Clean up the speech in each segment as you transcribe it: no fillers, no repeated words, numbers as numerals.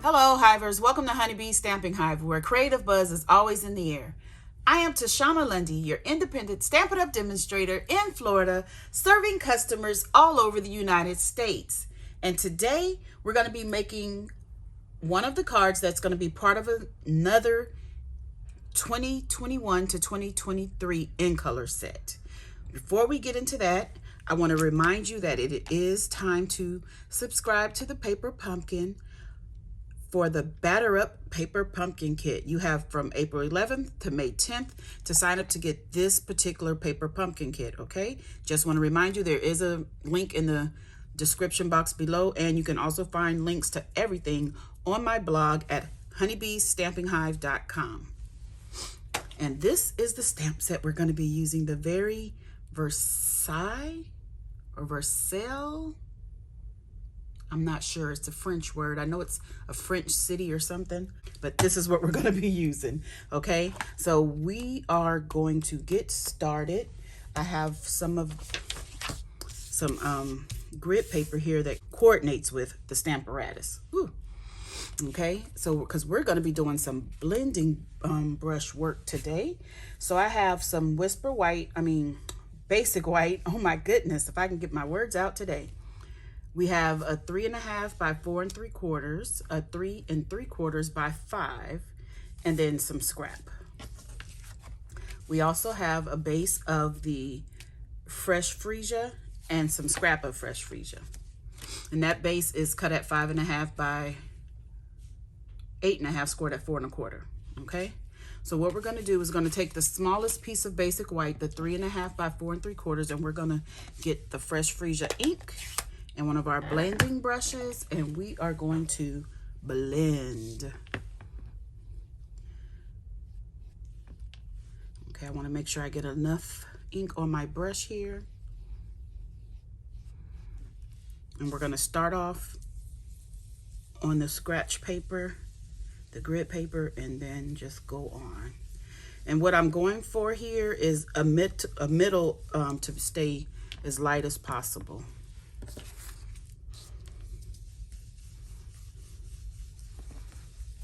Hello, Hivers. Welcome to Honeybee Stamping Hive, where creative buzz is always in the air. I am Tashana Lundy, your independent Stampin' Up demonstrator in Florida, serving customers all over the United States. And today, we're going to be making one of the cards that's going to be part of another 2021 to 2023 in color set. Before we get into that, I want to remind you that it is time to subscribe to the Paper Pumpkin for the Batter Up Paper Pumpkin Kit. You have from April 11th to May 10th to sign up to get this particular Paper Pumpkin Kit, okay? Just want to remind you there is a link in the description box below, and you can also find links to everything on my blog at honeybeestampinghive.com. And this is the stamp set we're going to be using, the very Versailles or Versailles. I'm not sure, it's a French word. I know it's a French city or something, but this is what we're going to be using, okay? So we are going to get started. I have some grid paper here that coordinates with the Stamparatus. Whew. Okay, so because we're going to be doing some blending brush work today. So I have some basic white. Oh my goodness, if I can get my words out today. We have a 3.5 by 4 3/4, a 3 3/4 by 5, and then some scrap. We also have a base of the fresh freesia and some scrap of fresh freesia. And that base is cut at 5.5 by 8.5, scored at 4 1/4. Okay? So what we're going to do is going to take the smallest piece of basic white, the 3.5 by 4 3/4, and we're going to get the fresh freesia ink and one of our blending brushes, and we are going to blend. Okay, I want to make sure I get enough ink on my brush here. And we're going to start off on the scratch paper, the grid paper, and then just go on. And what I'm going for here is a middle to stay as light as possible.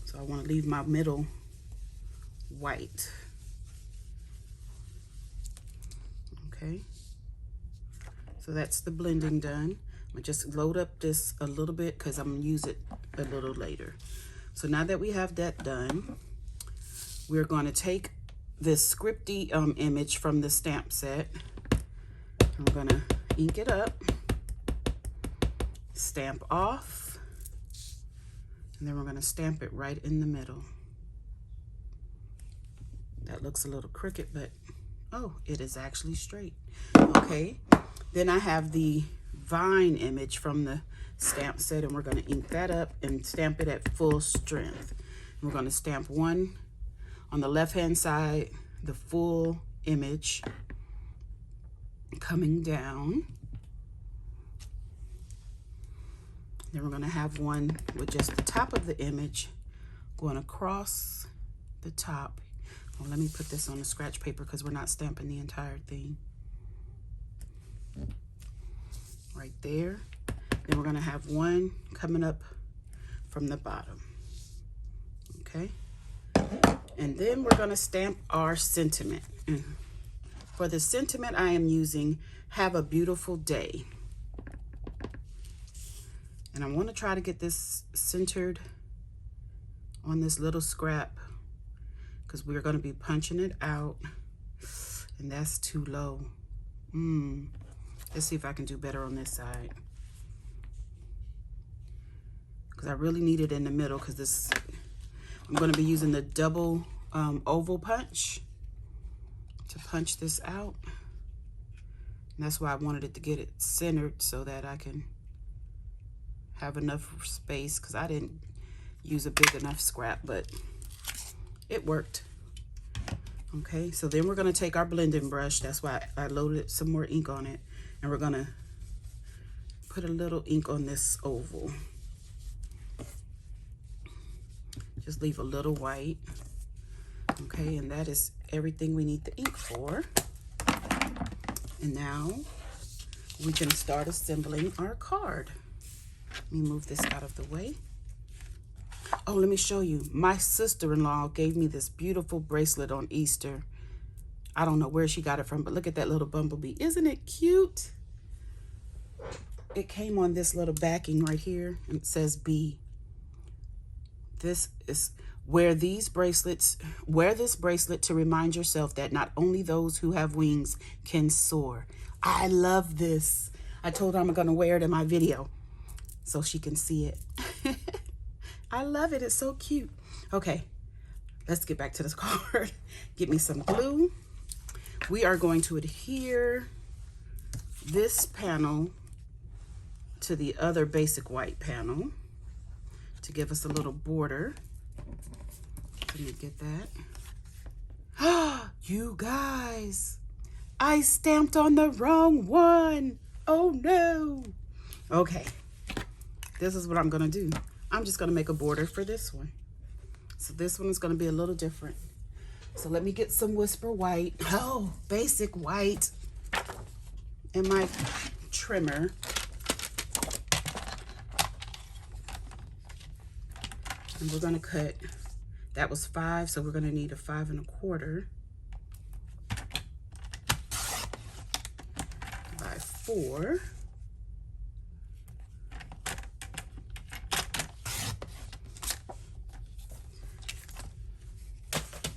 So I want to leave my middle white. Okay, so that's the blending done. I'm gonna just load up this a little bit because I'm gonna use it a little later. So now that we have that done, we're going to take this scripty image from the stamp set. I'm going to ink it up, stamp off, and then we're going to stamp it right in the middle. That looks a little crooked, but oh, it is actually straight. Okay, then I have the vine image from the stamp set, and we're going to ink that up and stamp it at full strength. And we're going to stamp one on the left hand side, the full image coming down. Then we're going to have one with just the top of the image going across the top. Well, let me put this on the scratch paper because we're not stamping the entire thing. Right there. Then we're going to have one coming up from the bottom. Okay. And then we're going to stamp our sentiment. And for the sentiment, I am using "Have a Beautiful Day." And I want to try to get this centered on this little scrap because we're going to be punching it out. And that's too low. Let's see if I can do better on this side. Because I really need it in the middle because I'm going to be using the double oval punch to punch this out. And that's why I wanted it to get it centered so that I can have enough space, because I didn't use a big enough scrap, but it worked. Okay, so then we're going to take our blending brush. That's why I loaded some more ink on it. And we're going to put a little ink on this oval. Just leave a little white. Okay, and that is everything we need the ink for. And now we can start assembling our card. Let me move this out of the way. Oh, let me show you. My sister-in-law gave me this beautiful bracelet on Easter. I don't know where she got it from, but look at that little bumblebee. Isn't it cute? It came on this little backing right here, and it says B. This is wear this bracelet to remind yourself that not only those who have wings can soar. I love this. I told her I'm going to wear it in my video so she can see it. I love it. It's so cute. Okay, let's get back to this card. Get me some glue. We are going to adhere this panel to the other basic white panel to give us a little border. Let me get that. You guys, I stamped on the wrong one. Oh no. Okay, this is what I'm gonna do. I'm just gonna make a border for this one. So this one is gonna be a little different. So let me get some Whisper White. Oh, basic white. And my trimmer. And we're gonna cut, that was 5, so we're gonna need a 5 1/4 by 4.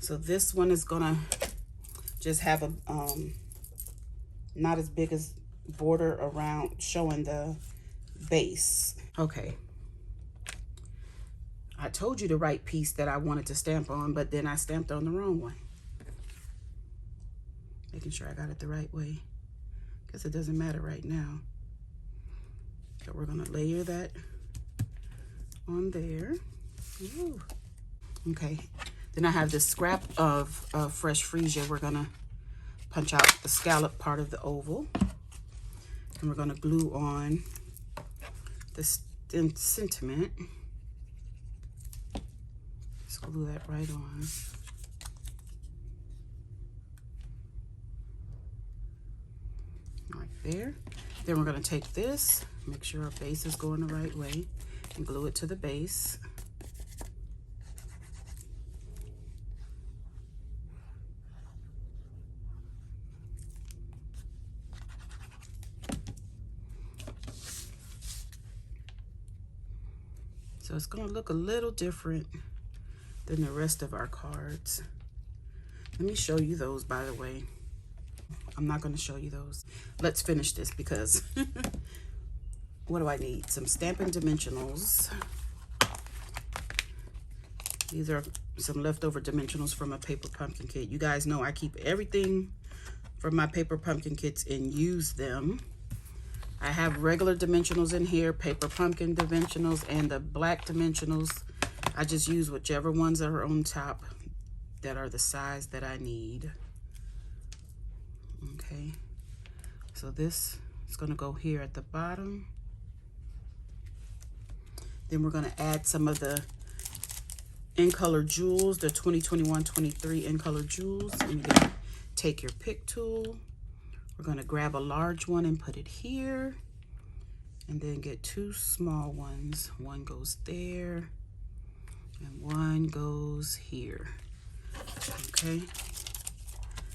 So this one is gonna just have a not as big as border around showing the base. Okay. I told you the right piece that I wanted to stamp on, but then I stamped on the wrong one. Making sure I got it the right way. Guess it doesn't matter right now. So we're gonna layer that on there. Ooh. Okay. Then I have this scrap of fresh freesia. We're gonna punch out the scallop part of the oval. And we're gonna glue on this sentiment. Just glue that right on. Right there. Then we're gonna take this, make sure our base is going the right way, and glue it to the base. So it's gonna look a little different than the rest of our cards. Let me show you those, by the way. I'm not gonna show you those. Let's finish this because what do I need? Some Stampin' Dimensionals. These are some leftover dimensionals from a paper pumpkin kit. You guys know I keep everything from my paper pumpkin kits and use them. I have regular dimensionals in here, paper pumpkin dimensionals, and the black dimensionals. I just use whichever ones are on top that are the size that I need. Okay, so this is gonna go here at the bottom. Then we're gonna add some of the in color jewels, the 2021-23 in color jewels. And then take your pick tool. We're gonna grab a large one and put it here, and then get 2 small ones. One goes there, and one goes here. Okay,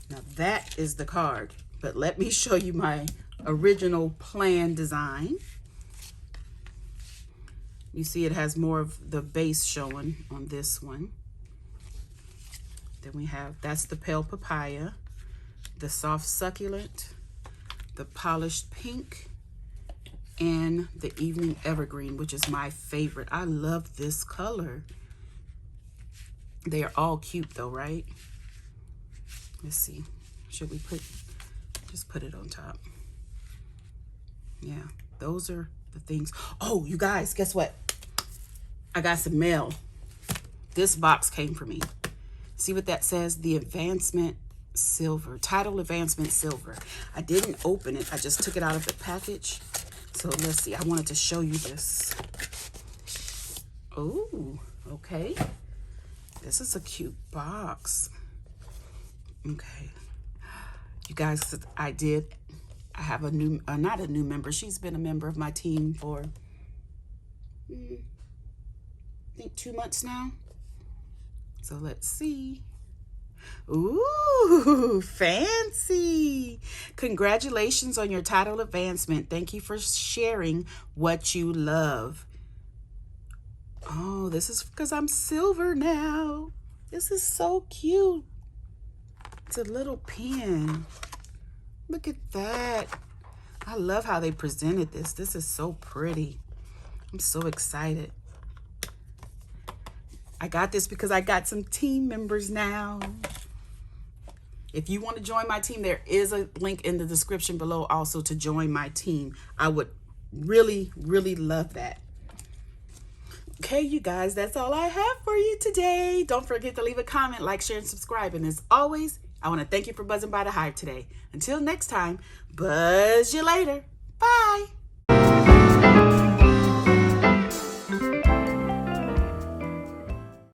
now that is the card, but let me show you my original plan design. You see it has more of the base showing on this one. Then we have, that's the pale papaya, the soft succulent, the polished pink, and the evening evergreen, which is my favorite. I love this color. They are all cute though, right? Let's see. Should we just put it on top? Yeah, those are the things. Oh, you guys, guess what? I got some mail. This box came for me. See what that says? The Advancement Silver, Title Advancement Silver. I didn't open it. I just took it out of the package. So let's see. I wanted to show you this. Oh, okay. This is a cute box. Okay. You guys, I have a new, not a new member. She's been a member of my team for think 2 months now. So let's see. Ooh, fancy. Congratulations on your title advancement. Thank you for sharing what you love. Oh, this is because I'm silver now. This is so cute. It's a little pen. Look at that. I love how they presented this. This is so pretty. I'm so excited. I got this because I got some team members now. If you want to join my team, there is a link in the description below also to join my team. I would really, really love that. Okay, you guys, that's all I have for you today. Don't forget to leave a comment, like, share, and subscribe. And as always, I want to thank you for buzzing by the Hive today. Until next time, buzz you later. Bye.